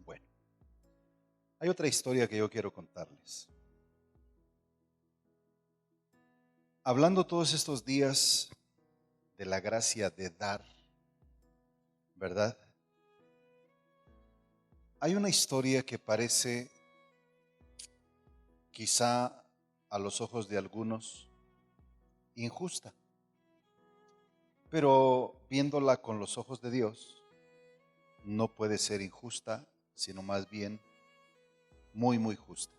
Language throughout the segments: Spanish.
Bueno, hay otra historia que yo quiero contarles. Hablando todos estos días de la gracia de dar, ¿verdad? Hay una historia que parece, quizá a los ojos de algunos, injusta, pero viéndola con los ojos de Dios, no puede ser injusta, sino más bien muy, muy justa.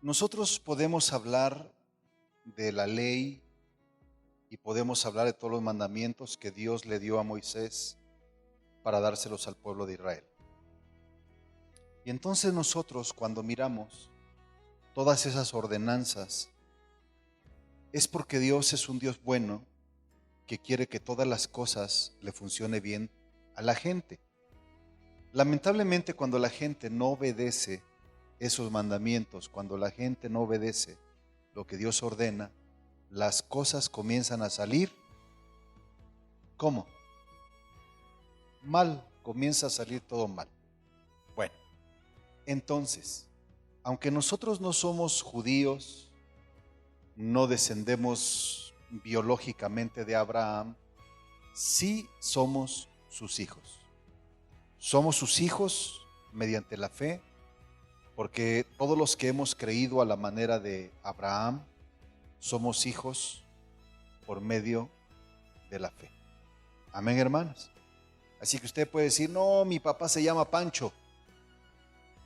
Nosotros podemos hablar de la ley y podemos hablar de todos los mandamientos que Dios le dio a Moisés para dárselos al pueblo de Israel. Y entonces nosotros, cuando miramos todas esas ordenanzas, es porque Dios es un Dios bueno que quiere que todas las cosas le funcione bien a la gente. Lamentablemente, cuando la gente no obedece esos mandamientos, cuando la gente no obedece lo que Dios ordena, las cosas comienzan a salir, ¿cómo? Mal, comienza a salir todo mal. Bueno, entonces, aunque nosotros no somos judíos, no descendemos biológicamente de Abraham, sí somos sus hijos. Somos sus hijos mediante la fe, porque todos los que hemos creído a la manera de Abraham, somos hijos por medio de la fe. Amén, hermanos. Así que usted puede decir, no, mi papá se llama Pancho.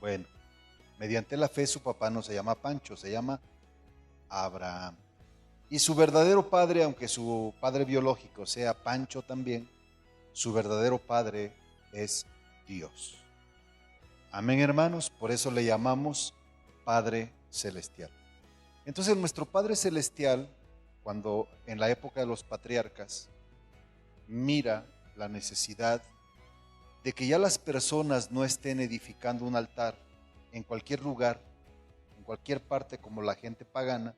Bueno, mediante la fe su papá no se llama Pancho, se llama Abraham. Y su verdadero padre, aunque su padre biológico sea Pancho también, su verdadero padre es Dios. Amén, hermanos, por eso le llamamos Padre Celestial. Entonces nuestro Padre Celestial, cuando en la época de los patriarcas, mira la necesidad de que ya las personas no estén edificando un altar en cualquier lugar, en cualquier parte como la gente pagana,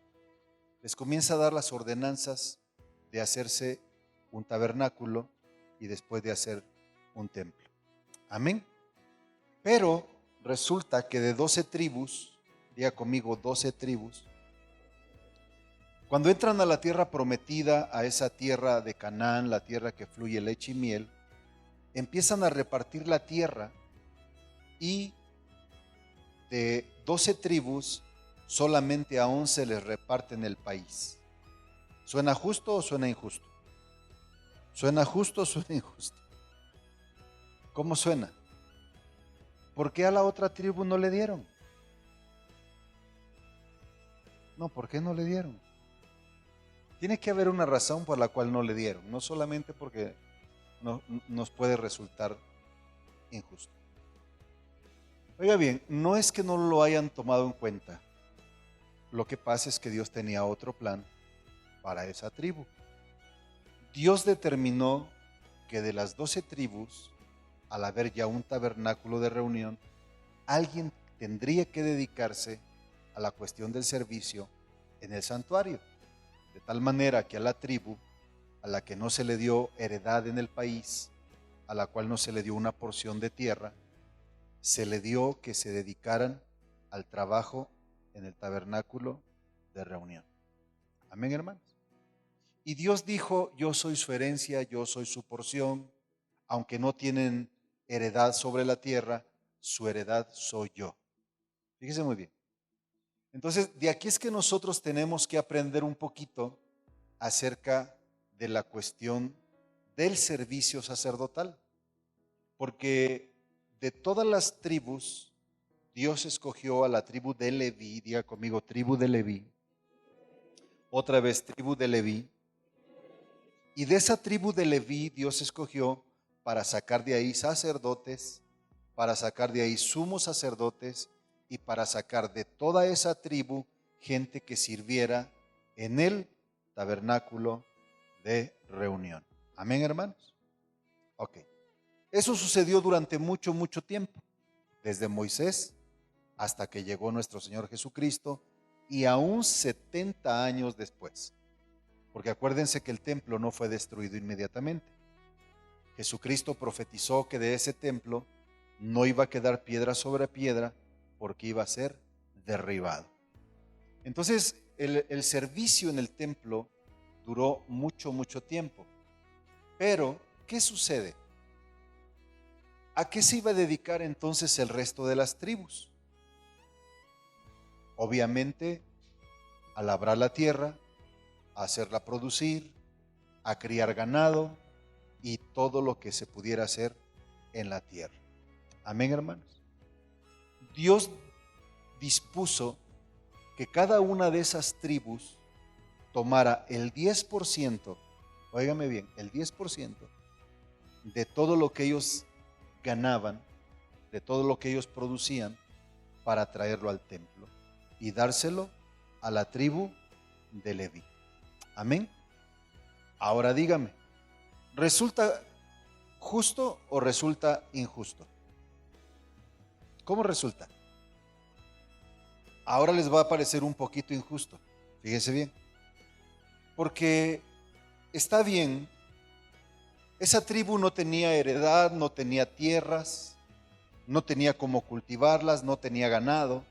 les comienza a dar las ordenanzas de hacerse un tabernáculo y después de hacer un templo. Amén. Pero resulta que de 12 tribus, diga conmigo 12 tribus, cuando entran a la tierra prometida, a esa tierra de Canaán, la tierra que fluye leche y miel, empiezan a repartir la tierra y de 12 tribus, solamente a 11 les reparten el país. ¿Suena justo o suena injusto? ¿Suena justo o suena injusto? ¿Cómo suena? ¿Por qué a la otra tribu no le dieron? No, ¿por qué no le dieron? Tiene que haber una razón por la cual no le dieron, no solamente porque nos puede resultar injusto. Oiga bien, no es que no lo hayan tomado en cuenta. Lo que pasa es que Dios tenía otro plan para esa tribu. Dios determinó que de las 12 tribus, al haber ya un tabernáculo de reunión, alguien tendría que dedicarse a la cuestión del servicio en el santuario. De tal manera que a la tribu a la que no se le dio heredad en el país, a la cual no se le dio una porción de tierra, se le dio que se dedicaran al trabajo en el tabernáculo de reunión. Amén, hermanos. Y Dios dijo, yo soy su herencia, yo soy su porción, aunque no tienen heredad sobre la tierra, su heredad soy yo. Fíjese muy bien. Entonces, de aquí es que nosotros tenemos que aprender un poquito acerca de la cuestión del servicio sacerdotal, porque de todas las tribus, Dios escogió a la tribu de Leví, diga conmigo, tribu de Leví, otra vez tribu de Leví, y de esa tribu de Leví Dios escogió para sacar de ahí sacerdotes, para sacar de ahí sumos sacerdotes y para sacar de toda esa tribu gente que sirviera en el tabernáculo de reunión. Amén, hermanos. Ok. Eso sucedió durante mucho, mucho tiempo, desde Moisés hasta que llegó nuestro Señor Jesucristo y aún 70 años después. Porque acuérdense que el templo no fue destruido inmediatamente. Jesucristo profetizó que de ese templo no iba a quedar piedra sobre piedra porque iba a ser derribado. Entonces, el servicio en el templo duró mucho tiempo. Pero, ¿qué sucede? ¿A qué se iba a dedicar entonces el resto de las tribus? Obviamente, a labrar la tierra, a hacerla producir, a criar ganado y todo lo que se pudiera hacer en la tierra. Amén, hermanos. Dios dispuso que cada una de esas tribus tomara el 10%, óigame bien, el 10% de todo lo que ellos ganaban, de todo lo que ellos producían, para traerlo al templo y dárselo a la tribu de Leví. Amén. Ahora dígame, ¿resulta justo o resulta injusto? ¿Cómo resulta? Ahora les va a parecer un poquito injusto. Fíjense bien. Porque está bien, esa tribu no tenía heredad, no tenía tierras, no tenía cómo cultivarlas, no tenía ganado,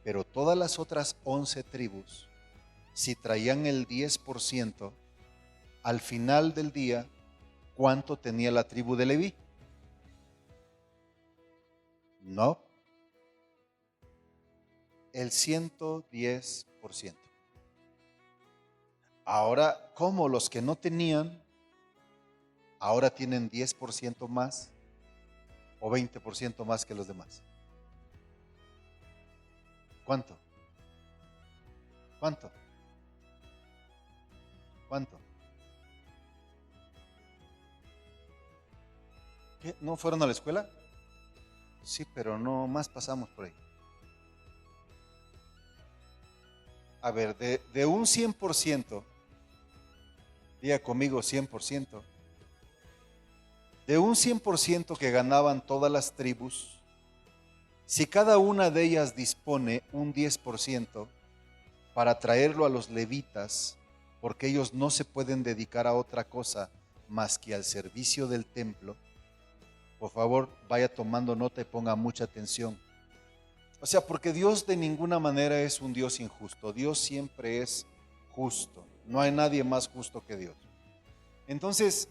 pero todas las otras 11 tribus, si traían el 10%, al final del día, ¿cuánto tenía la tribu de Leví? No, el 110%. Ahora, ¿cómo los que no tenían, ahora tienen 10% más o 20% más que los demás? ¿Cuánto? ¿Cuánto? ¿Cuánto? ¿Qué? ¿No fueron a la escuela? Sí, pero no más pasamos por ahí. A ver, de un 100%, diga conmigo 100%, de un 100% que ganaban todas las tribus, si cada una de ellas dispone un 10% para traerlo a los levitas, porque ellos no se pueden dedicar a otra cosa más que al servicio del templo, por favor vaya tomando nota y ponga mucha atención. O sea, porque Dios de ninguna manera es un Dios injusto, Dios siempre es justo, no hay nadie más justo que Dios. Entonces,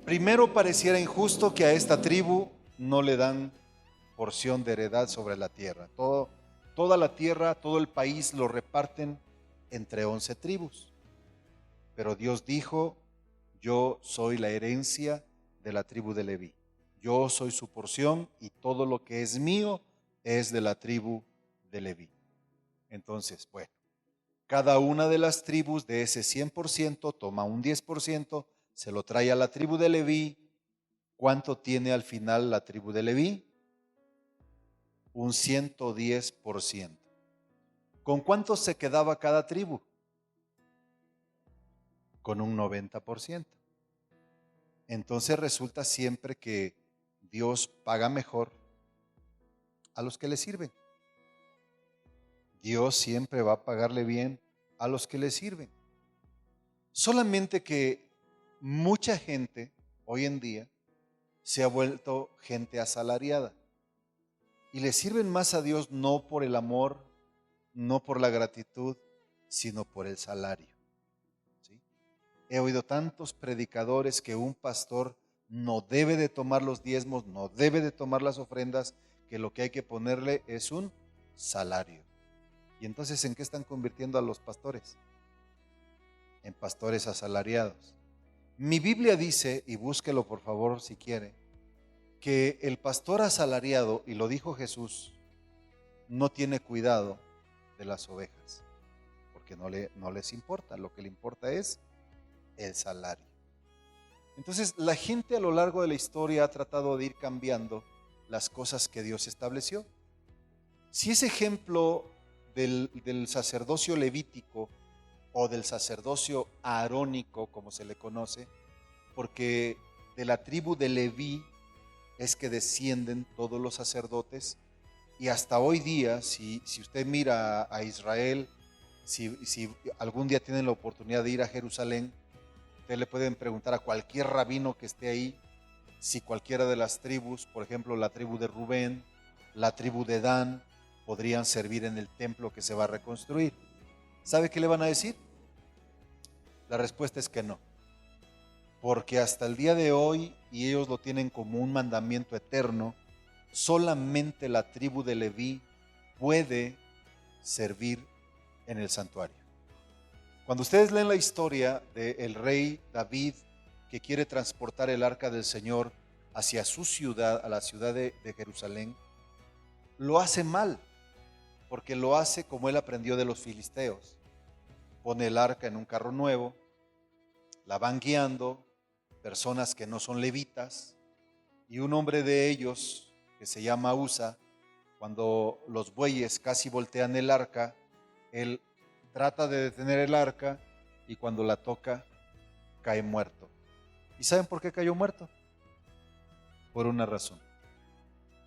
primero pareciera injusto que a esta tribu no le dan porción de heredad sobre la tierra. Toda la tierra, todo el país lo reparten entre 11 tribus. Pero Dios dijo, yo soy la herencia de la tribu de Leví. Yo soy su porción y todo lo que es mío es de la tribu de Leví. Entonces, bueno, cada una de las tribus de ese 100% toma un 10%, se lo trae a la tribu de Leví. ¿Cuánto tiene al final la tribu de Leví? Un 110%. ¿Con cuánto se quedaba cada tribu? Con un 90%. Entonces resulta siempre que Dios paga mejor a los que le sirven. Dios siempre va a pagarle bien a los que le sirven. Solamente que mucha gente hoy en día se ha vuelto gente asalariada y le sirven más a Dios no por el amor, no por la gratitud, sino por el salario. ¿Sí? He oído tantos predicadores que un pastor no debe de tomar los diezmos, no debe de tomar las ofrendas, que lo que hay que ponerle es un salario. ¿Y entonces en qué están convirtiendo a los pastores? En pastores asalariados. Mi Biblia dice, y búsquelo por favor si quiere, que el pastor asalariado, y lo dijo Jesús, no tiene cuidado de las ovejas, porque no les importa, lo que le importa es el salario. Entonces la gente a lo largo de la historia ha tratado de ir cambiando las cosas que Dios estableció. Si ese ejemplo del sacerdocio levítico o del sacerdocio arónico, como se le conoce, porque de la tribu de Leví es que descienden todos los sacerdotes, y hasta hoy día, si usted mira a Israel, si algún día tienen la oportunidad de ir a Jerusalén, Usted le pueden preguntar a cualquier rabino que esté ahí si cualquiera de las tribus, por ejemplo la tribu de Rubén, la tribu de Dan, podrían servir en el templo que se va a reconstruir. ¿Sabe qué le van a decir? La respuesta es que no, porque hasta el día de hoy, y ellos lo tienen como un mandamiento eterno, solamente la tribu de Leví puede servir en el santuario. Cuando ustedes leen la historia del rey David que quiere transportar el arca del Señor hacia su ciudad, a la ciudad de Jerusalén, lo hace mal, porque lo hace como él aprendió de los filisteos. Pone el arca en un carro nuevo, la van guiando personas que no son levitas, y un hombre de ellos, que se llama Usa, cuando los bueyes casi voltean el arca, él trata de detener el arca y cuando la toca cae muerto. ¿Y saben por qué cayó muerto? Por una razón,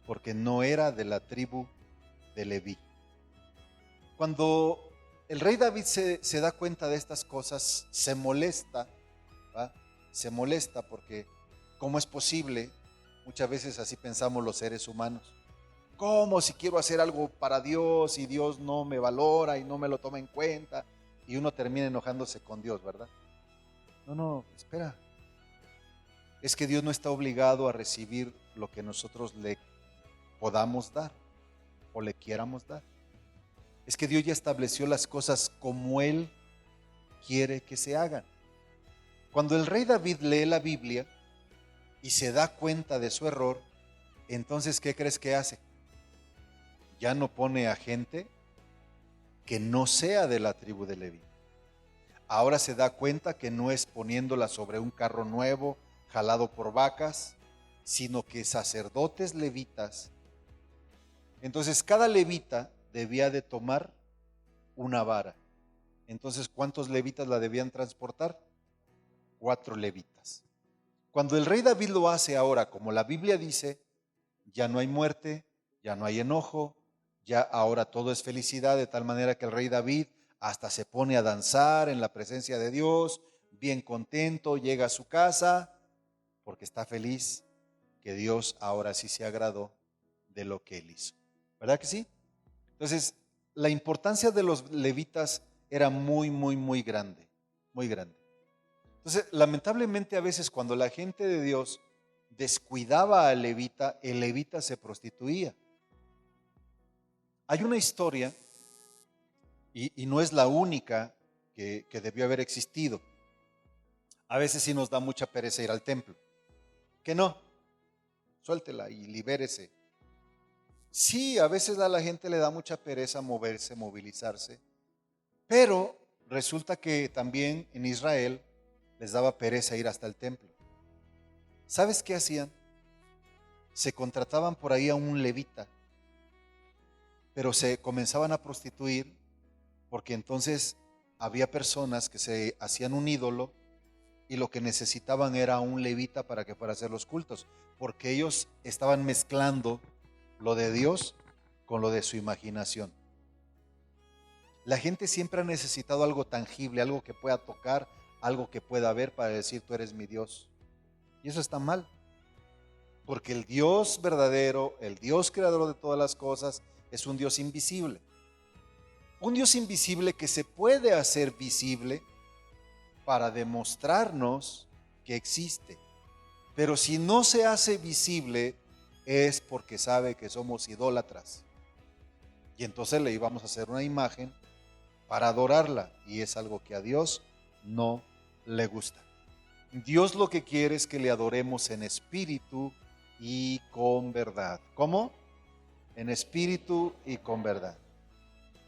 porque no era de la tribu de Leví. Cuando el rey David se da cuenta de estas cosas, se molesta, ¿va? Se molesta porque ¿cómo es posible? Muchas veces así pensamos los seres humanos. ¿Cómo si quiero hacer algo para Dios y Dios no me valora y no me lo toma en cuenta? Y uno termina enojándose con Dios, ¿verdad? No, espera. Es que Dios no está obligado a recibir lo que nosotros le podamos dar o le quieramos dar. Es que Dios ya estableció las cosas como Él quiere que se hagan. Cuando el rey David lee la Biblia y se da cuenta de su error, entonces ¿qué crees que hace? Ya no pone a gente que no sea de la tribu de Leví. Ahora se da cuenta que no es poniéndola sobre un carro nuevo, jalado por vacas, sino que sacerdotes levitas. Entonces cada levita debía de tomar una vara. Entonces, ¿cuántos levitas la debían transportar? 4 levitas. Cuando el rey David lo hace ahora, como la Biblia dice, ya no hay muerte, ya no hay enojo, ya ahora todo es felicidad, de tal manera que el rey David hasta se pone a danzar en la presencia de Dios, bien contento, llega a su casa, porque está feliz que Dios ahora sí se agradó de lo que él hizo. ¿Verdad que sí? Entonces, la importancia de los levitas era muy grande, muy grande. Entonces, lamentablemente a veces cuando la gente de Dios descuidaba al levita, el levita se prostituía. Hay una historia, y no es la única que debió haber existido. A veces sí nos da mucha pereza ir al templo. Que no, suéltela y libérese. Sí, a veces a la gente le da mucha pereza moverse, movilizarse, pero resulta que también en Israel les daba pereza ir hasta el templo. ¿Sabes qué hacían? Se contrataban por ahí a un levita, pero se comenzaban a prostituir porque entonces había personas que se hacían un ídolo y lo que necesitaban era un levita para que fuera a hacer los cultos, porque ellos estaban mezclando lo de Dios con lo de su imaginación. La gente siempre ha necesitado algo tangible, algo que pueda tocar, algo que pueda ver para decir tú eres mi Dios. Y eso está mal, porque el Dios verdadero, el Dios creador de todas las cosas, es un Dios invisible. Un Dios invisible que se puede hacer visible para demostrarnos que existe. Pero si no se hace visible es porque sabe que somos idólatras. Y entonces le íbamos a hacer una imagen para adorarla. Y es algo que a Dios no le gusta. Dios lo que quiere es que le adoremos en espíritu y con verdad. ¿Cómo? En espíritu y con verdad.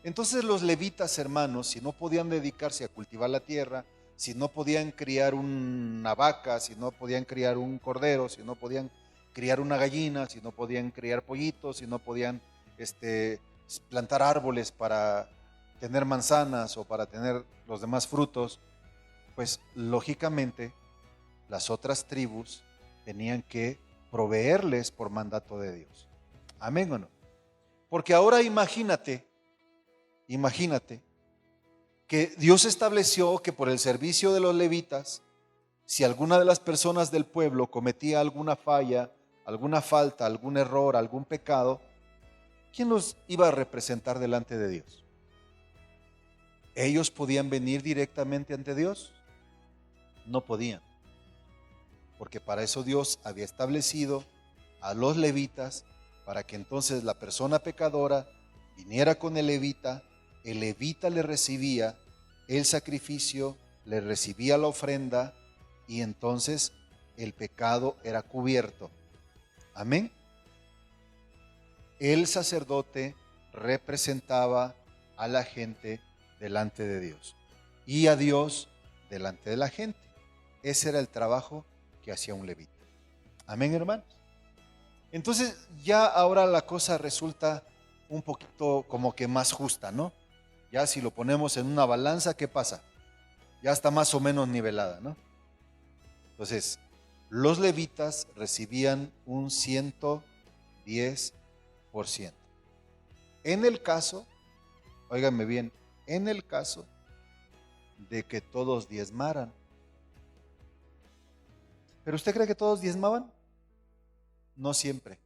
Entonces los levitas, hermanos, si no podían dedicarse a cultivar la tierra, si no podían criar una vaca, si no podían criar un cordero, si no podían criar una gallina, si no podían criar pollitos, si no podían plantar árboles para tener manzanas o para tener los demás frutos, pues lógicamente las otras tribus tenían que proveerles por mandato de Dios. ¿Amén o no? Porque ahora imagínate que Dios estableció que por el servicio de los levitas Si alguna de las personas del pueblo cometía alguna falla, alguna falta, algún error, algún pecado, ¿quién los iba a representar delante de Dios? ¿Ellos podían venir directamente ante Dios? No podían, porque para eso Dios había establecido a los levitas para que entonces la persona pecadora viniera con el levita le recibía el sacrificio, le recibía la ofrenda y entonces el pecado era cubierto. Amén. El sacerdote representaba a la gente delante de Dios y a Dios delante de la gente. Ese era el trabajo que hacía un levita. Amén, hermanos. Entonces ya ahora la cosa resulta un poquito como que más justa, ¿no? Ya si lo ponemos en una balanza, ¿qué pasa? Ya está más o menos nivelada, ¿no? Entonces, los levitas recibían un 110%. En el caso, óiganme bien, en el caso de que todos diezmaran. ¿Pero usted cree que todos diezmaban? No siempre,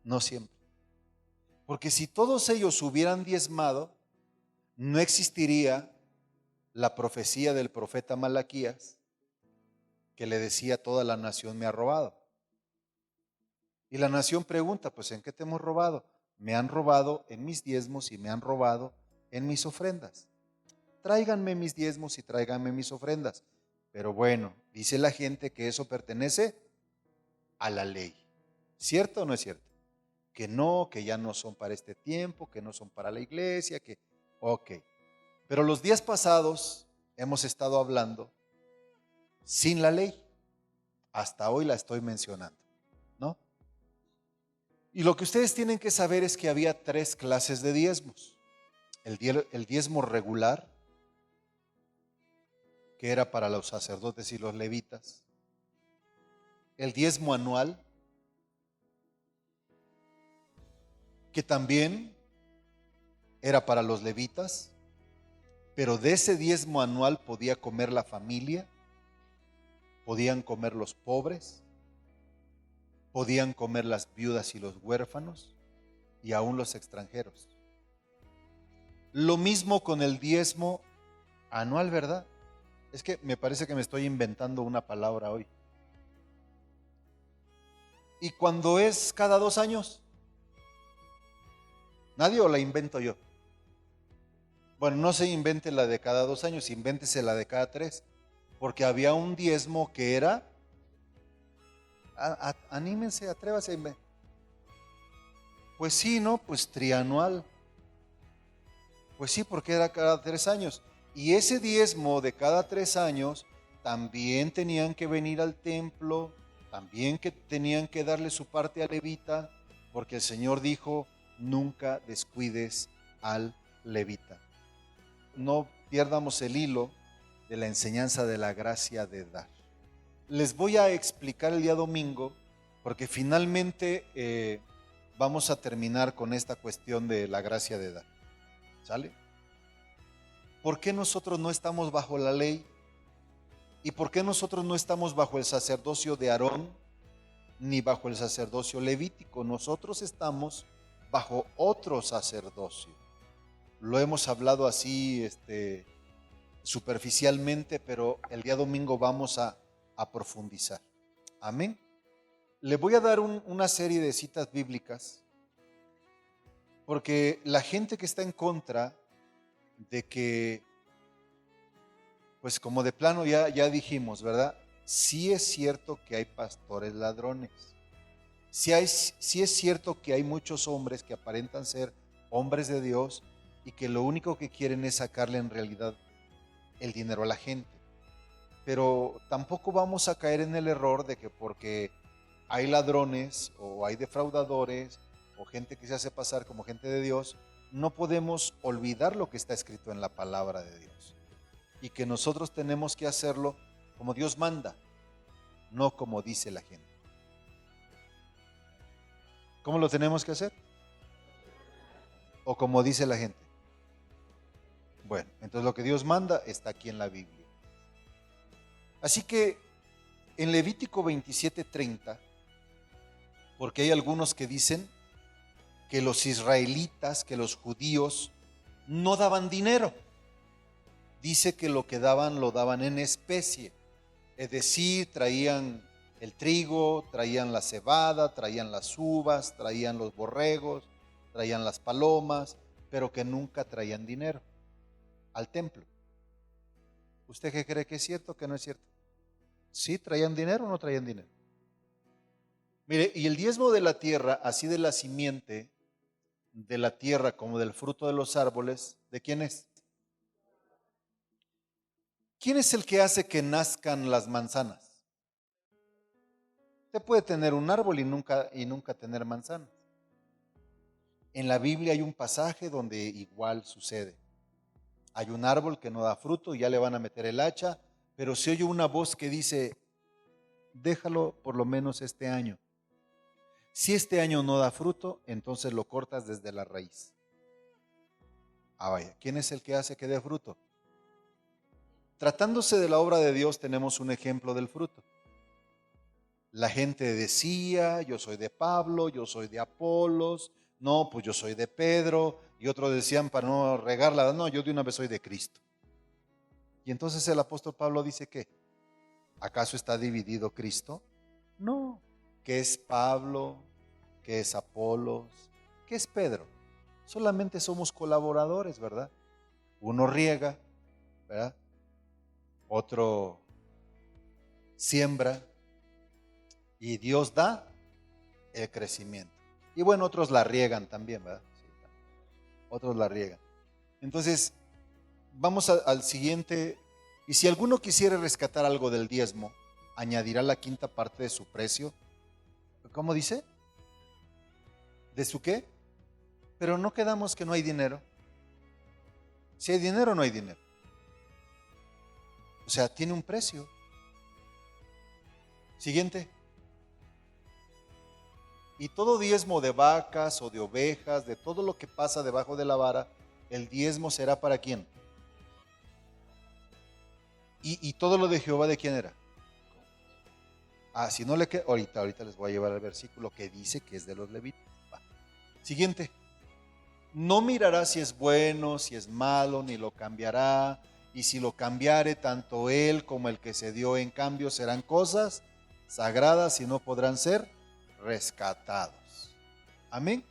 no siempre. Porque si todos ellos hubieran diezmado, no existiría la profecía del profeta Malaquías que le decía a toda la nación me ha robado. Y la nación pregunta, pues ¿en qué te hemos robado? Me han robado en mis diezmos y me han robado en mis ofrendas. Tráiganme mis diezmos y tráiganme mis ofrendas. Pero bueno, dice la gente que eso pertenece a la ley. ¿Cierto o no es cierto? Que no, que ya no son para este tiempo, que no son para la iglesia, que... Ok. Pero los días pasados hemos estado hablando sin la ley. Hasta hoy la estoy mencionando, ¿no? Y lo que ustedes tienen que saber es que había 3 clases de diezmos. El diezmo regular, que era para los sacerdotes y los levitas. El diezmo anual, que también era para los levitas, pero de ese diezmo anual podía comer la familia, podían comer los pobres, podían comer las viudas y los huérfanos y aún los extranjeros. Lo mismo con el diezmo anual, ¿verdad? Es que me parece que me estoy inventando una palabra hoy. ¿Y cuando es cada 2 años? ¿Nadie o la invento yo? Bueno, no se invente la de cada 2 años, invéntese la de cada 3. Porque había un diezmo que era, anímense, atrévase a inventar. Pues sí, ¿no? Pues trianual. Pues sí, porque era cada 3 años. Y ese diezmo de cada 3 años también tenían que venir al templo, también que tenían que darle su parte a levita, porque el Señor dijo, nunca descuides al levita. No pierdamos el hilo de la enseñanza de la gracia de dar. Les voy a explicar el día domingo, porque finalmente vamos a terminar con esta cuestión de la gracia de dar. ¿Sale? ¿Por qué nosotros no estamos bajo la ley? ¿Y por qué nosotros no estamos bajo el sacerdocio de Aarón ni bajo el sacerdocio levítico? Nosotros estamos bajo otro sacerdocio. Lo hemos hablado así superficialmente, pero el día domingo vamos a profundizar. Amén. Le voy a dar una serie de citas bíblicas, porque la gente que está en contra de que, pues como de plano ya dijimos, ¿verdad? Sí es cierto que hay pastores ladrones. Sí es cierto que hay muchos hombres que aparentan ser hombres de Dios y que lo único que quieren es sacarle en realidad el dinero a la gente. Pero tampoco vamos a caer en el error de que porque hay ladrones o hay defraudadores o gente que se hace pasar como gente de Dios, no podemos olvidar lo que está escrito en la palabra de Dios y que nosotros tenemos que hacerlo como Dios manda, no como dice la gente. ¿Cómo lo tenemos que hacer? ¿O como dice la gente? Bueno, entonces lo que Dios manda está aquí en la Biblia. Así que en Levítico 27:30, porque hay algunos que dicen que los israelitas, que los judíos no daban dinero. Dice que lo que daban lo daban en especie, es decir, traían el trigo, traían la cebada, traían las uvas, traían los borregos, traían las palomas, pero que nunca traían dinero al templo. ¿Usted qué cree, que es cierto o que no es cierto? ¿Sí traían dinero o no traían dinero? Mire, y el diezmo de la tierra, así de la simiente de la tierra como del fruto de los árboles, ¿de quién es? ¿Quién es el que hace que nazcan las manzanas? Usted puede tener un árbol y nunca tener manzanas. En la Biblia hay un pasaje donde igual sucede. Hay un árbol que no da fruto y ya le van a meter el hacha, pero se oye una voz que dice, déjalo por lo menos este año. Si este año no da fruto, entonces lo cortas desde la raíz. Ah, vaya, ¿quién es el que hace que dé fruto? Tratándose de la obra de Dios, tenemos un ejemplo del fruto. La gente decía, yo soy de Pablo, yo soy de Apolos, no, pues yo soy de Pedro, y otros decían para no regarla, no, yo de una vez soy de Cristo. Y entonces el apóstol Pablo dice que, ¿acaso está dividido Cristo? No, ¿qué es Pablo? ¿Qué es Apolos? ¿Qué es Pedro? Solamente somos colaboradores, ¿verdad? Uno riega, ¿verdad? Otro siembra y Dios da el crecimiento. Y bueno, otros la riegan también, ¿verdad? Sí, otros la riegan. Entonces, vamos al siguiente. Y si alguno quisiera rescatar algo del diezmo, añadirá la quinta parte de su precio. ¿Cómo dice? ¿De su qué? Pero no quedamos que no hay dinero. Si hay dinero, no hay dinero. O sea, tiene un precio. Siguiente. Y todo diezmo de vacas o de ovejas, de todo lo que pasa debajo de la vara, el diezmo será para quién. Y todo lo de Jehová, ¿de quién era? Ah, si no le queda, ahorita les voy a llevar al versículo que dice que es de los levitas. Va. Siguiente. No mirará si es bueno, si es malo, ni lo cambiará. Y si lo cambiare, tanto él como el que se dio en cambio serán cosas sagradas y no podrán ser rescatados. Amén.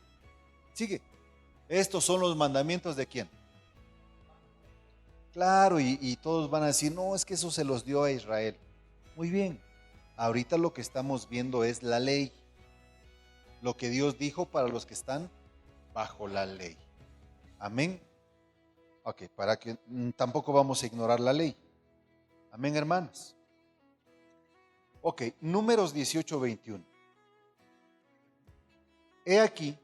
Sigue. Estos son los mandamientos de quién. Claro, y todos van a decir, no, es que eso se los dio a Israel. Muy bien. Ahorita lo que estamos viendo es la ley. Lo que Dios dijo para los que están bajo la ley. Amén. Ok, para que tampoco vamos a ignorar la ley. Amén, hermanos. Ok, Números 18:21. He aquí,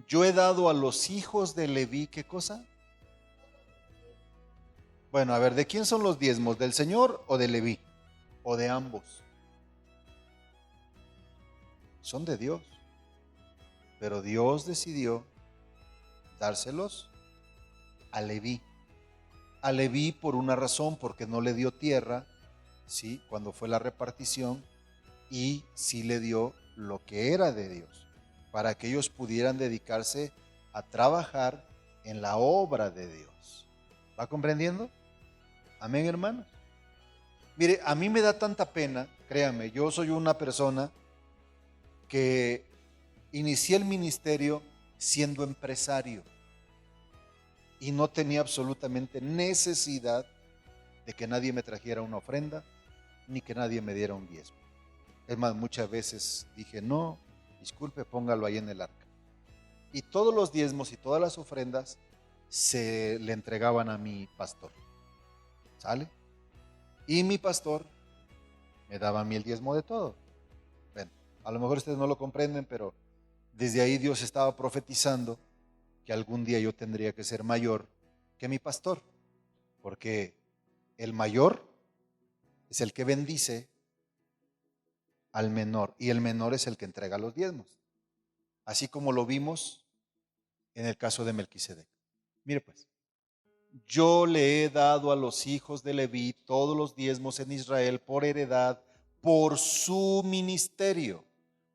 yo he dado a los hijos de Leví, ¿qué cosa? Bueno, a ver, ¿de quién son los diezmos? ¿Del Señor o de Leví? ¿O de ambos? Son de Dios. Pero Dios decidió dárselos a Leví. A Leví por una razón, porque no le dio tierra, ¿sí? Cuando fue la repartición, y sí le dio lo que era de Dios, para que ellos pudieran dedicarse a trabajar en la obra de Dios. ¿Va comprendiendo? Amén, hermanos. Mire, a mí me da tanta pena, créame, yo soy una persona que inicié el ministerio siendo empresario y no tenía absolutamente necesidad de que nadie me trajera una ofrenda ni que nadie me diera un diezmo. Es más, muchas veces dije, no, disculpe, póngalo ahí en el arca. Y todos los diezmos y todas las ofrendas se le entregaban a mi pastor. ¿Sale? Y mi pastor me daba a mí el diezmo de todo. Bueno, a lo mejor ustedes no lo comprenden, pero desde ahí Dios estaba profetizando que algún día yo tendría que ser mayor que mi pastor, porque el mayor es el que bendice al menor y el menor es el que entrega los diezmos, así como lo vimos en el caso de Melquisedec. Mire pues, yo le he dado a los hijos de Leví todos los diezmos en Israel por heredad, por su ministerio,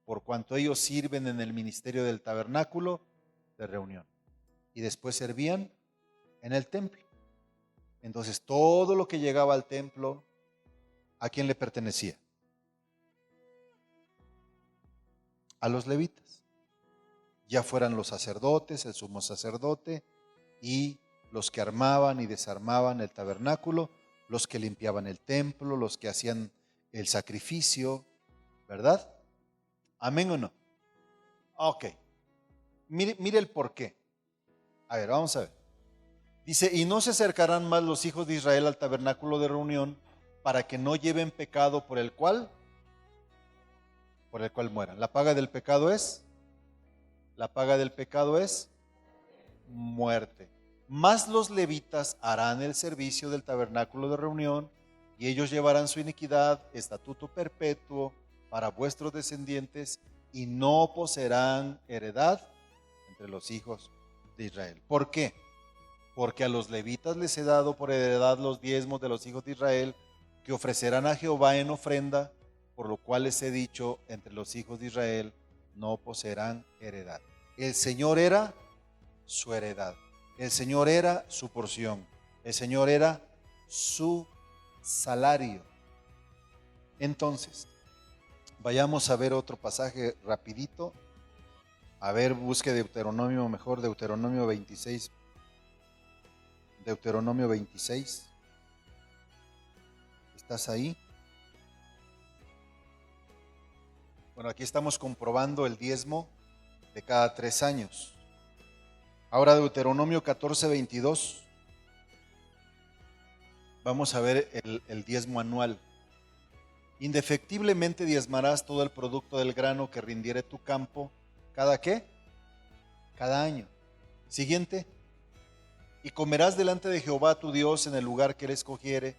por cuanto ellos sirven en el ministerio del tabernáculo de reunión. Y después servían en el templo. Entonces todo lo que llegaba al templo, ¿a quién le pertenecía? A los levitas. Ya fueran los sacerdotes, el sumo sacerdote y los que armaban y desarmaban el tabernáculo, los que limpiaban el templo, los que hacían el sacrificio, ¿verdad? ¿Amén o no? Ok. Mire el por qué. A ver, vamos a ver. Dice, y no se acercarán más los hijos de Israel al tabernáculo de reunión para que no lleven pecado por el cual mueran. La paga del pecado es muerte. Mas los levitas harán el servicio del tabernáculo de reunión y ellos llevarán su iniquidad, estatuto perpetuo para vuestros descendientes y no poseerán heredad entre los hijos de Israel. ¿Por qué? Porque a los levitas les he dado por heredad los diezmos de los hijos de Israel que ofrecerán a Jehová en ofrenda, por lo cual les he dicho, entre los hijos de Israel no poseerán heredad. El Señor era su heredad. El Señor era su porción. El Señor era su salario. Entonces, vayamos a ver otro pasaje rapidito. A ver, busque Deuteronomio, mejor Deuteronomio 26. Deuteronomio 26. ¿Estás ahí? Bueno, aquí estamos comprobando el diezmo de cada 3 años. Ahora Deuteronomio 14, 22. Vamos a ver el diezmo anual. Indefectiblemente diezmarás todo el producto del grano que rindiere tu campo. ¿Cada qué? Cada año. Siguiente. Y comerás delante de Jehová tu Dios en el lugar que él escogiere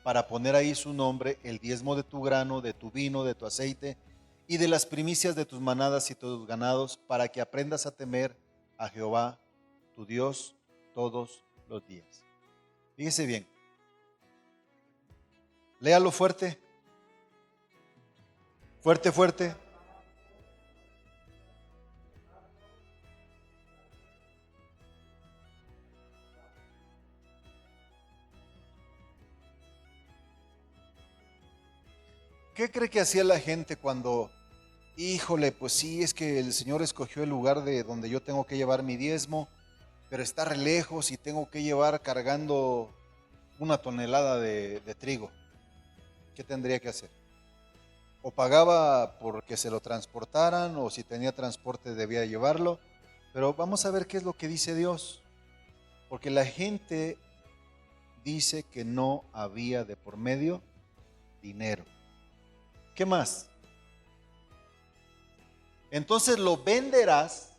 para poner ahí su nombre, el diezmo de tu grano, de tu vino, de tu aceite y de las primicias de tus manadas y tus ganados, para que aprendas a temer a Jehová tu Dios todos los días. Fíjese bien. Léalo fuerte. Fuerte, fuerte. ¿Qué cree que hacía la gente cuando, híjole, pues sí, es que el Señor escogió el lugar de donde yo tengo que llevar mi diezmo, pero está re lejos y tengo que llevar cargando 1 tonelada de trigo? ¿Qué tendría que hacer? O pagaba porque se lo transportaran, o si tenía transporte debía llevarlo. Pero vamos a ver qué es lo que dice Dios, porque la gente dice que no había de por medio dinero. ¿Qué más? Entonces lo venderás,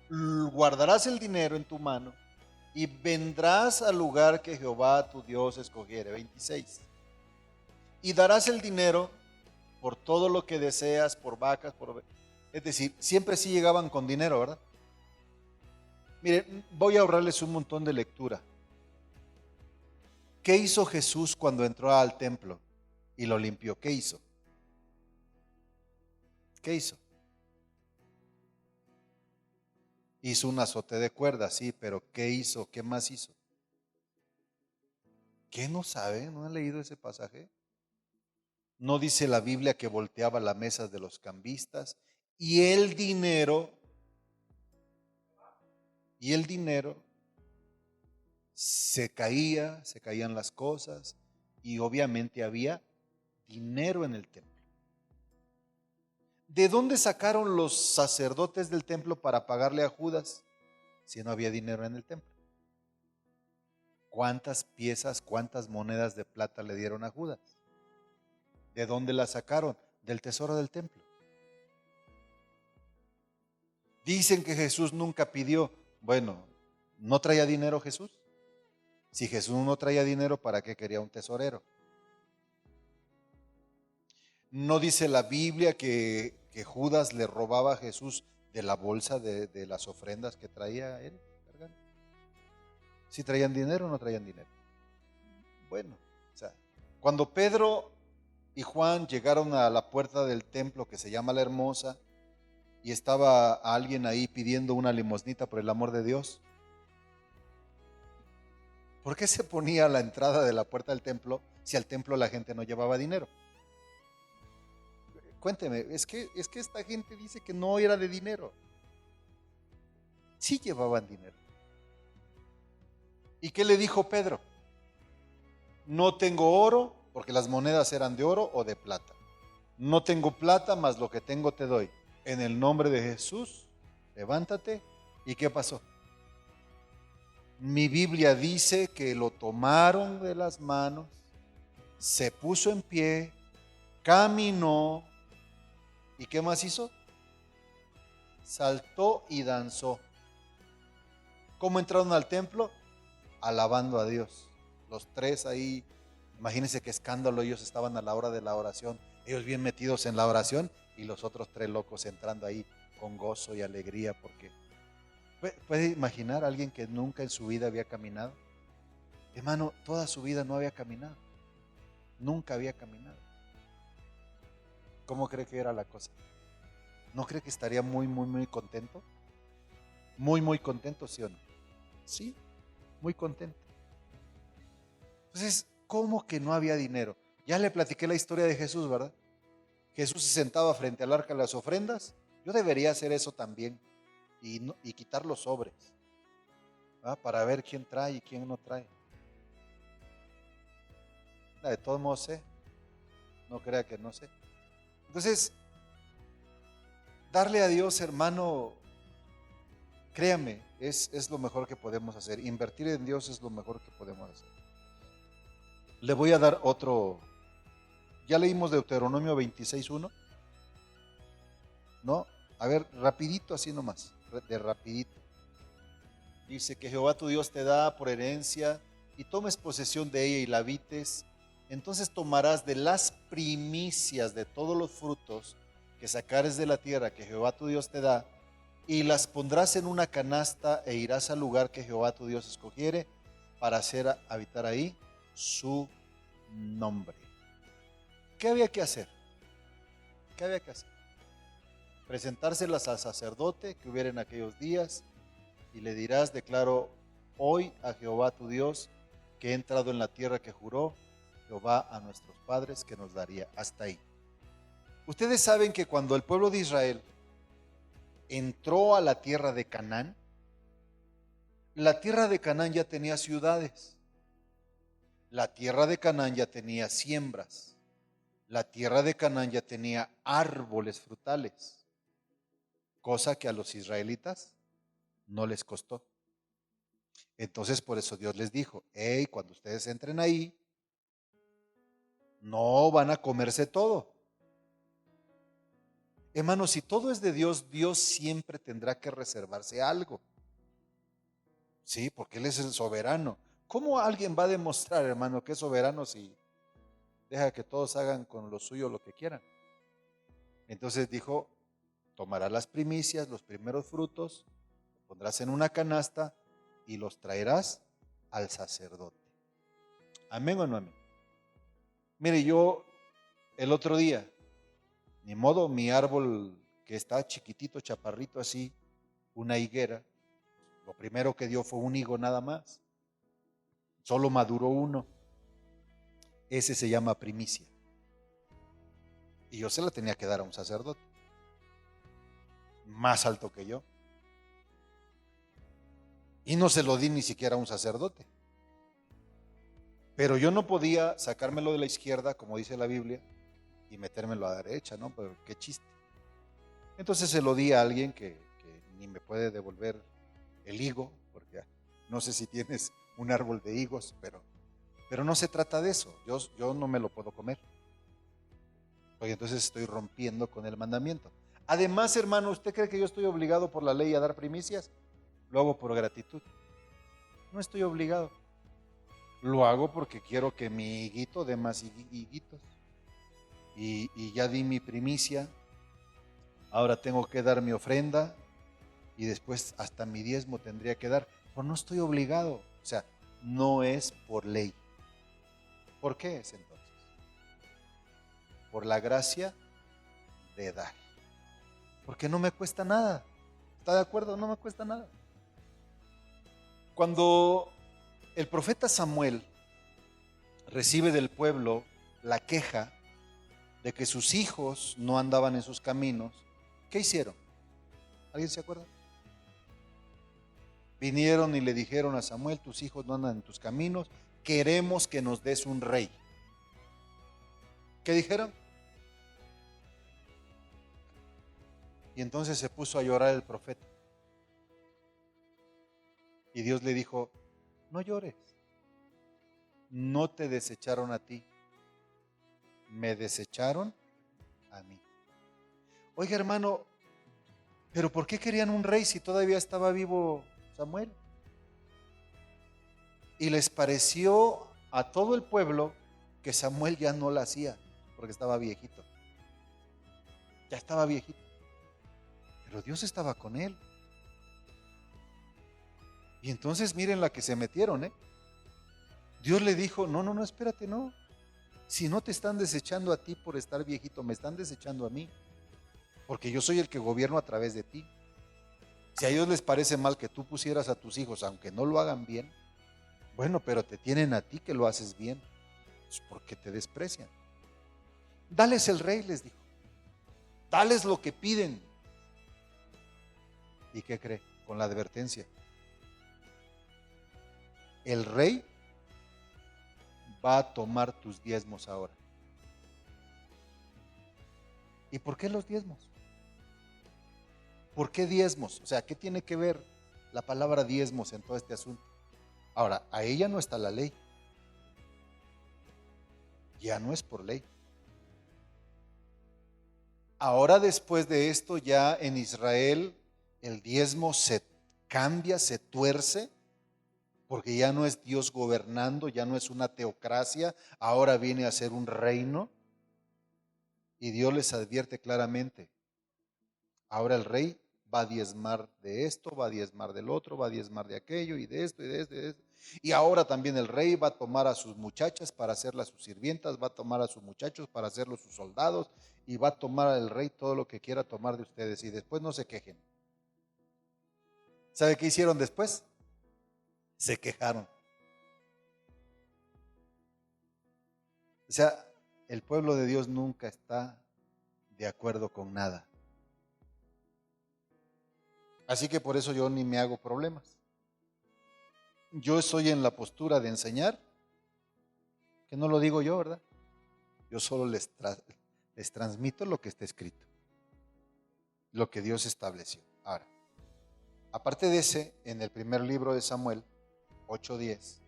guardarás el dinero en tu mano y vendrás al lugar que Jehová tu Dios escogiere. 26. Y darás el dinero por todo lo que deseas, por vacas, es decir, siempre sí llegaban con dinero, ¿verdad? Mire, voy a ahorrarles un montón de lectura. ¿Qué hizo Jesús cuando entró al templo y lo limpió? ¿Qué hizo? ¿Qué hizo? Hizo un azote de cuerda, sí, pero ¿qué hizo? ¿Qué más hizo? ¿Qué no sabe? ¿No ha leído ese pasaje? ¿No dice la Biblia que volteaba las mesas de los cambistas y el dinero se caían las cosas y obviamente había dinero en el templo? ¿De dónde sacaron los sacerdotes del templo para pagarle a Judas si no había dinero en el templo? ¿Cuántas piezas, cuántas monedas de plata le dieron a Judas? ¿De dónde las sacaron? Del tesoro del templo. Dicen que Jesús nunca pidió. Bueno, ¿no traía dinero Jesús? Si Jesús no traía dinero, ¿para qué quería un tesorero? ¿No dice la Biblia que Judas le robaba a Jesús de la bolsa de las ofrendas que traía él cargando? ¿Sí traían dinero o no traían dinero? Bueno, o sea, cuando Pedro y Juan llegaron a la puerta del templo que se llama La Hermosa y estaba alguien ahí pidiendo una limosnita por el amor de Dios, ¿por qué se ponía a la entrada de la puerta del templo si al templo la gente no llevaba dinero? Cuénteme, es que esta gente dice que no era de dinero. Sí llevaban dinero. ¿Y qué le dijo Pedro? No tengo oro, porque las monedas eran de oro o de plata. No tengo plata, mas lo que tengo te doy. En el nombre de Jesús, levántate. ¿Y qué pasó? Mi Biblia dice que lo tomaron de las manos, se puso en pie, caminó. ¿Y qué más hizo? Saltó y danzó. ¿Cómo entraron al templo? Alabando a Dios. Los tres ahí, imagínense qué escándalo, ellos estaban a la hora de la oración, ellos bien metidos en la oración y los otros tres locos entrando ahí con gozo y alegría, porque puede imaginar a alguien que nunca en su vida había caminado. Hermano, toda su vida no había caminado, nunca había caminado. ¿Cómo cree que era la cosa? ¿No cree que estaría muy, muy, muy contento? Muy, muy contento, ¿sí o no? Sí, muy contento. Entonces, ¿cómo que no había dinero? Ya le platiqué la historia de Jesús, ¿verdad? Jesús se sentaba frente al arca de las ofrendas. Yo debería hacer eso también y quitar los sobres, ¿verdad? Para ver quién trae y quién no trae. De todos modos sé, no crea que no sé. Entonces, darle a Dios, hermano, créame, es lo mejor que podemos hacer. Invertir en Dios es lo mejor que podemos hacer. Le voy a dar otro. Ya leímos Deuteronomio 26:1, ¿no? A ver, rapidito así nomás, de rapidito. Dice que Jehová tu Dios te da por herencia y tomes posesión de ella y la habites. Entonces tomarás de las primicias de todos los frutos que sacares de la tierra que Jehová tu Dios te da y las pondrás en una canasta e irás al lugar que Jehová tu Dios escogiere para hacer habitar ahí su nombre. ¿Qué había que hacer? ¿Qué había que hacer? Presentárselas al sacerdote que hubiera en aquellos días y le dirás: declaro hoy a Jehová tu Dios que he entrado en la tierra que juró Jehová a nuestros padres que nos daría. Hasta ahí. Ustedes saben que cuando el pueblo de Israel entró a la tierra de Canaán, la tierra de Canaán ya tenía ciudades, la tierra de Canaán ya tenía siembras, la tierra de Canaán ya tenía árboles frutales, cosa que a los israelitas no les costó. Entonces por eso Dios les dijo: hey, cuando ustedes entren ahí, no van a comerse todo. Hermanos, si todo es de Dios, Dios siempre tendrá que reservarse algo. Sí, porque Él es el soberano. ¿Cómo alguien va a demostrar, hermano, que es soberano si deja que todos hagan con lo suyo lo que quieran? Entonces dijo: tomarás las primicias, los primeros frutos, los pondrás en una canasta y los traerás al sacerdote. ¿Amén o no amén? Mire, yo el otro día, ni modo, mi árbol que está chiquitito, chaparrito así, una higuera, lo primero que dio fue un higo nada más. Solo maduró uno. Ese se llama primicia. Y yo se la tenía que dar a un sacerdote, más alto que yo. Y no se lo di ni siquiera a un sacerdote. Pero yo no podía sacármelo de la izquierda, como dice la Biblia, y metérmelo a la derecha, ¿no? Pero qué chiste. Entonces se lo di a alguien que ni me puede devolver el higo, porque no sé si tienes un árbol de higos, pero no se trata de eso. Yo no me lo puedo comer, porque entonces estoy rompiendo con el mandamiento. Además, hermano, ¿usted cree que yo estoy obligado por la ley a dar primicias? Lo hago por gratitud. No estoy obligado. Lo hago porque quiero que mi higuito dé más higuitos. Y ya di mi primicia. Ahora tengo que dar mi ofrenda y después hasta mi diezmo tendría que dar. Pero no estoy obligado. O sea, no es por ley. ¿Por qué es entonces? Por la gracia de dar. Porque no me cuesta nada. ¿Está de acuerdo? No me cuesta nada. Cuando el profeta Samuel recibe del pueblo la queja de que sus hijos no andaban en sus caminos, ¿qué hicieron? ¿Alguien se acuerda? Vinieron y le dijeron a Samuel: tus hijos no andan en tus caminos, queremos que nos des un rey. ¿Qué dijeron? Y entonces se puso a llorar el profeta. Y Dios le dijo: no llores, no te desecharon a ti, me desecharon a mí. Oiga, hermano, ¿pero por qué querían un rey si todavía estaba vivo Samuel? Y les pareció a todo el pueblo que Samuel ya no la hacía, porque estaba viejito. Ya estaba viejito. Pero Dios estaba con él. Y entonces miren la que se metieron, ¿eh? Dios le dijo: no, espérate, no. Si no te están desechando a ti por estar viejito, me están desechando a mí. Porque yo soy el que gobierno a través de ti. Si a ellos les parece mal que tú pusieras a tus hijos, aunque no lo hagan bien, bueno, pero te tienen a ti que lo haces bien. Es porque te desprecian. Dales el rey, les dijo. Dales lo que piden. ¿Y qué cree? Con la advertencia: el rey va a tomar tus diezmos ahora. ¿Y por qué los diezmos? ¿Por qué diezmos? O sea, ¿qué tiene que ver la palabra diezmos en todo este asunto? Ahora, a ella no está la ley. Ya no es por ley. Ahora, después de esto, ya en Israel el diezmo se cambia, se tuerce, porque ya no es Dios gobernando, ya no es una teocracia, ahora viene a ser un reino. Y Dios les advierte claramente: ahora el rey va a diezmar de esto, va a diezmar del otro, va a diezmar de aquello y de esto y de esto y de esto. Y ahora también el rey va a tomar a sus muchachas para hacerlas sus sirvientas, va a tomar a sus muchachos para hacerlos sus soldados, y va a tomar al rey todo lo que quiera tomar de ustedes, y después no se quejen. ¿Sabe qué hicieron después? Se quejaron. O sea, el pueblo de Dios nunca está de acuerdo con nada. Así que por eso yo ni me hago problemas. Yo estoy en la postura de enseñar, que no lo digo yo, ¿verdad? Yo solo les transmito lo que está escrito, lo que Dios estableció. Ahora, aparte de ese, en el primer libro de Samuel, 8:10,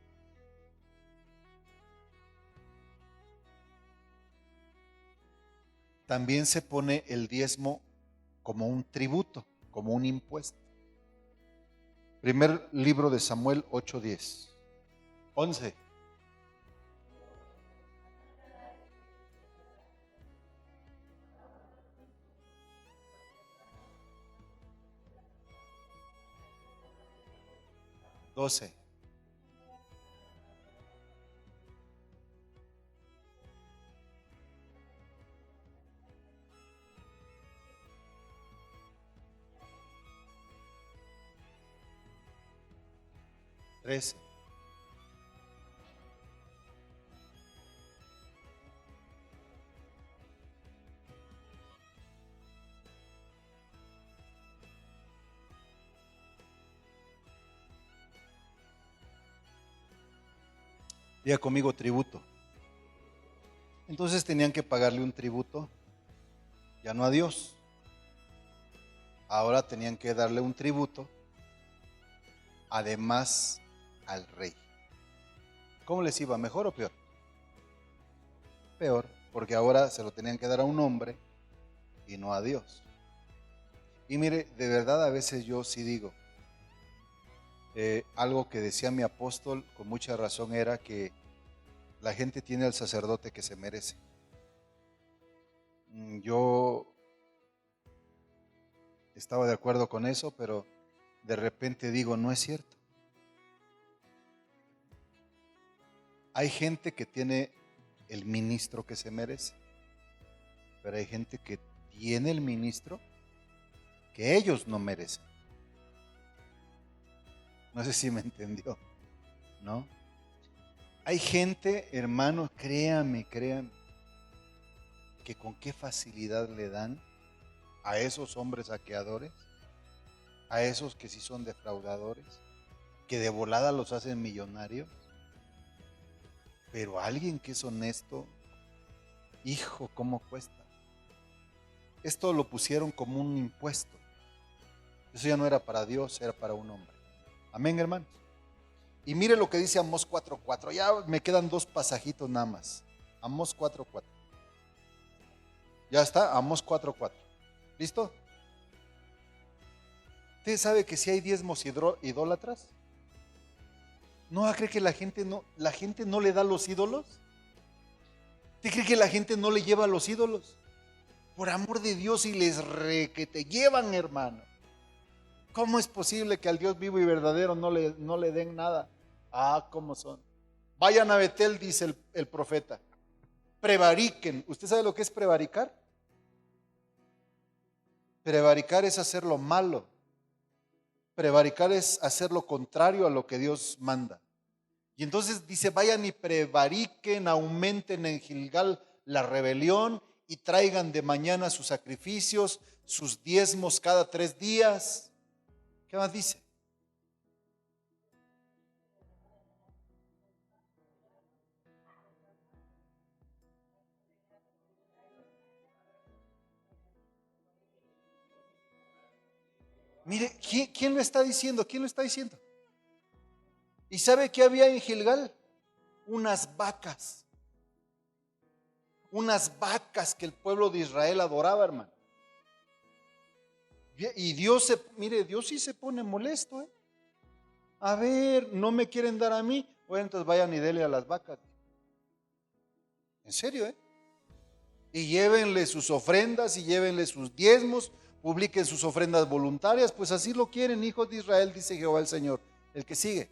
también se pone el diezmo como un tributo, como un impuesto. Primer libro de Samuel, 8:10. 11. 12. Trece. Diga conmigo: tributo. Entonces tenían que pagarle un tributo, ya no a Dios. Ahora tenían que darle un tributo, además, al rey. ¿Cómo les iba? ¿Mejor o peor? Peor, porque ahora se lo tenían que dar a un hombre y no a Dios. Y mire, de verdad a veces yo sí digo, algo que decía mi apóstol con mucha razón era que la gente tiene al sacerdote que se merece. Yo estaba de acuerdo con eso, pero de repente digo: no es cierto. Hay gente que tiene el ministro que se merece, pero hay gente que tiene el ministro que ellos no merecen. No sé si me entendió, ¿no? Hay gente, hermanos, créame, que con qué facilidad le dan a esos hombres saqueadores, a esos que sí son defraudadores, que de volada los hacen millonarios. Pero alguien que es honesto, hijo, ¿cómo cuesta? Esto lo pusieron como un impuesto. Eso ya no era para Dios, era para un hombre. Amén, hermanos. Y mire lo que dice Amós 4:4. Ya me quedan 2 pasajitos nada más. Amós 4:4. Ya está, Amós 4:4. ¿Listo? ¿Usted sabe que si hay diezmos idólatras? ¿No cree que la gente no le da los ídolos? ¿Usted cree que la gente no le lleva los ídolos? Por amor de Dios, y que te llevan, hermano. ¿Cómo es posible que al Dios vivo y verdadero no le den nada? Ah, ¿cómo son? Vayan a Betel, dice el profeta. Prevariquen. ¿Usted sabe lo que es prevaricar? Prevaricar es hacer lo malo. Prevaricar es hacer lo contrario a lo que Dios manda. Y entonces dice, vayan y prevariquen, aumenten en Gilgal la rebelión y traigan de mañana sus sacrificios, sus diezmos cada 3 días. ¿Qué más dice? Mire, ¿quién lo está diciendo? ¿Quién lo está diciendo? ¿Y sabe qué había en Gilgal? Unas vacas que el pueblo de Israel adoraba, hermano. Y Dios Dios sí se pone molesto, ¿eh? A ver, ¿no me quieren dar a mí? Bueno, entonces vayan y denle a las vacas. En serio, ¿eh? Y llévenle sus ofrendas y llévenle sus diezmos, publiquen sus ofrendas voluntarias, pues así lo quieren, hijos de Israel, dice Jehová el Señor. El que sigue.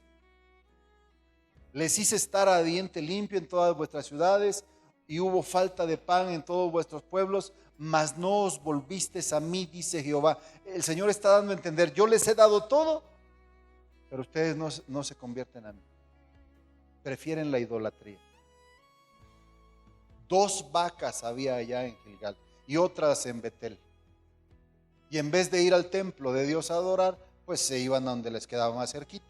Les hice estar a diente limpio en todas vuestras ciudades, y hubo falta de pan en todos vuestros pueblos, mas no os volvisteis a mí, dice Jehová. El Señor está dando a entender, yo les he dado todo, pero ustedes no se convierten a mí. Prefieren la idolatría. 2 vacas había allá en Gilgal y otras en Betel. Y en vez de ir al templo de Dios a adorar, pues se iban a donde les quedaba más cerquita.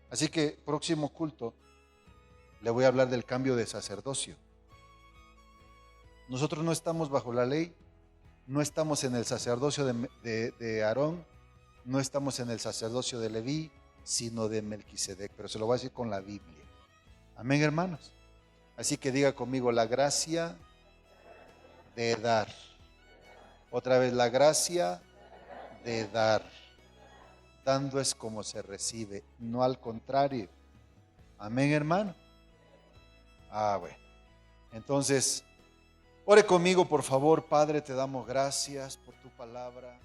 Así que próximo culto le voy a hablar del cambio de sacerdocio. Nosotros no estamos bajo la ley, no estamos en el sacerdocio de Aarón, no estamos en el sacerdocio de Leví, sino de Melquisedec, pero se lo voy a decir con la Biblia. Amén, hermanos. Así que diga conmigo, la gracia de dar. Otra vez, la gracia de dar. Dando es como se recibe, no al contrario. Amén, hermano. Bueno. Entonces, ore conmigo, por favor. Padre, te damos gracias por tu palabra.